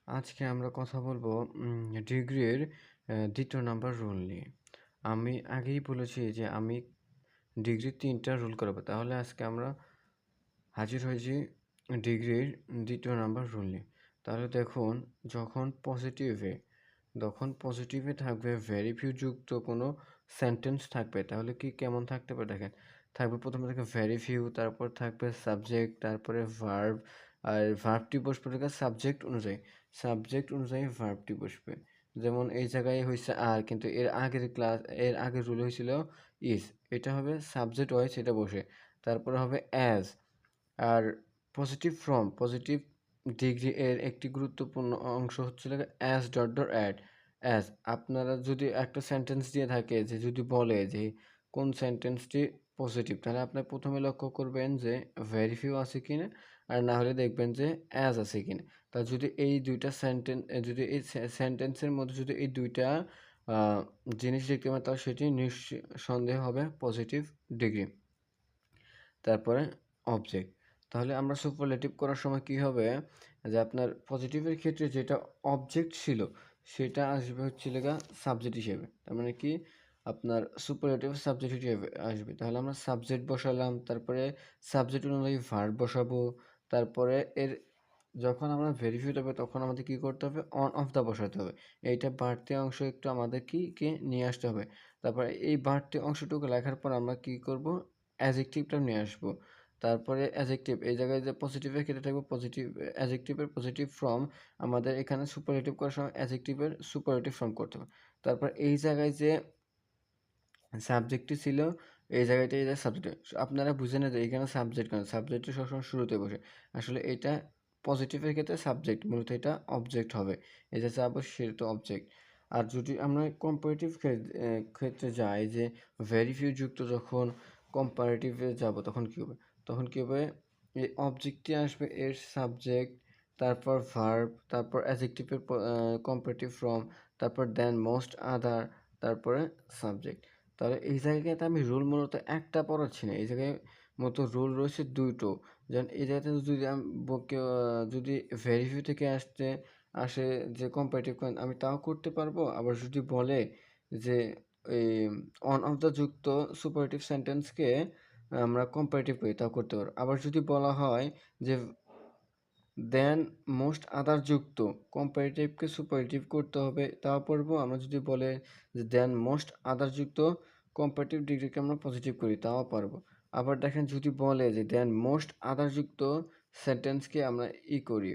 আজকে আমরা কথা বলবো ডিগ্রির দ্বিতীয় নাম্বার রুল নিয়ে। আমি আগেই বলেছি যে আমি ডিগ্রির ৩টা রুল করাবো। তাহলে আজকে আমরা হাজির হয়েছি ডিগ্রির দ্বিতীয় নাম্বার রুল নিয়ে। তাহলে দেখুন, যখন পজিটিভে থাকবে ভেরি ফিউ যুক্ত কোনো সেন্টেন্স থাকবে, তাহলে কি কেমন থাকতে পারে দেখেন। থাকবে প্রথমে থেকে ভেরি ফিউ, তারপর থাকবে সাবজেক্ট, তারপরে ভার্ব, আর ভার্বটি বসবে থেকে সাবজেক্ট অনুযায়ী ভার্বটি বসবে। যেমন এই জায়গায় হয়েছে আর, কিন্তু এর আগের রুল হয়েছিল ইজ। এটা হবে সাবজেক্ট ওয়াইজ, এটা বসে। তারপরে হবে অ্যাজ। আর পজিটিভ ডিগ্রি এর একটি গুরুত্বপূর্ণ অংশ হচ্ছে as dot dot add. As আপনারা যদি একটা সেন্টেন্স দিয়ে থাকে, যে যদি বলে যে কোন সেন্টেন্সটি পজিটিভ, তাহলে আপনি প্রথমে লক্ষ্য করবেন যে ভেরি ফিউ আছে কিনা, আর না হলে দেখবেন যে অ্যাজ আছে কিনা। তা যদি এই দুইটা যদি এই সেন্টেন্সের মধ্যে যদি এই দুইটা জিনিস দেখতে পান, তাহলে সেটি নিঃসন্দেহে হবে পজিটিভ ডিগ্রি। তারপরে অবজেক্ট। তাহলে আমরা সুপারলেটিভ করার সময় কি হবে, যে আপনার পজিটিভের ক্ষেত্রে যেটা অবজেক্ট ছিল সেটা আসবে হচ্ছে সাবজেক্ট হিসেবে। তার মানে কি, আপনার সুপারলেটিভ সাবজেক্ট হিসেবে আসবে। তাহলে আমরা সাবজেক্ট বসালাম, তারপরে সাবজেক্ট অনুযায়ী ভার্ব বসাবো। তারপরে যখন আমরা ভেরিফাই হবে তখন আমাদের কি করতে হবে, অন অফ দা বসাতে হবে। এইটা বাড়তি অংশ একটু আমাদের কে নিয়ে আসতে হবে। তারপরে এই বাড়তি অংশটুকু লেখার পর আমরা কি করব, অ্যাজেক্টিভটা নিয়ে আসবো। তারপরে অ্যাজেক্টিভ, এই জায়গায় যে পজিটিভের ক্ষেত্রে থাকবে পজিটিভ অ্যাজেক্টিভের পজিটিভ ফর্ম। আমাদের এখানে সুপারলেটিভ করার সময় অ্যাজেক্টিভের সুপারলেটিভ ফর্ম করতে হবে। তারপর এই জায়গায় যে সাবজেক্টটি ছিল, এই জায়গাটায় এই যে সাবজেক্ট, আপনারা বুঝে না যে এখানে সাবজেক্ট কেন, সাবজেক্টটি সবসময় শুরুতে বসে। আসলে এটা পজিটিভের ক্ষেত্রে সাবজেক্ট, মূলত এটা অবজেক্ট হবে। এই যে যাবো সেটা তো অবজেক্ট। আর যদি আমরা কম্পারেটিভ ক্ষেত্রে যাই, যে ভেরি ফিউ যুক্ত যখন কম্পারেটিভে যাব, তখন কী হবে, এই অবজেক্টটি আসবে এর সাবজেক্ট, তারপর ভার্ব, তারপর অ্যাডজেক্টিভের কম্পারেটিভ ফর্ম, তারপর দেন মোস্ট আদার, তারপরে সাবজেক্ট। তাহলে এই জায়গাতে আমি রুল মূলত একটা পড়াচ্ছি না, এই জায়গায় মূলত রুল রয়েছে দুটো। যেমন এই জায়গাতে যদি ভেরিফিউ থেকে আসে যে কম্পারেটিভ, আমি তাও করতে পারবো। আবার যদি বলে যে এই অন অফ দ্য যুক্ত সুপারলেটিভ সেন্টেন্সকে আমরা কম্পারেটিভ করি, তাও করতে পারবো। আবার যদি বলা হয় যে দেন মোস্ট আদার যুক্ত কম্পারেটিভকে সুপারলেটিভ করতে হবে, তাও পারবো। আমরা যদি বলে যে দেন মোস্ট আদার যুক্ত কম্পারেটিভ ডিগ্রিকে আমরা পজিটিভ করি, তাও পারবো। আবার দেখেন যদি বলে যে দেন মোস্ট আদার যুক্ত সেন্টেন্সকে আমরা করি,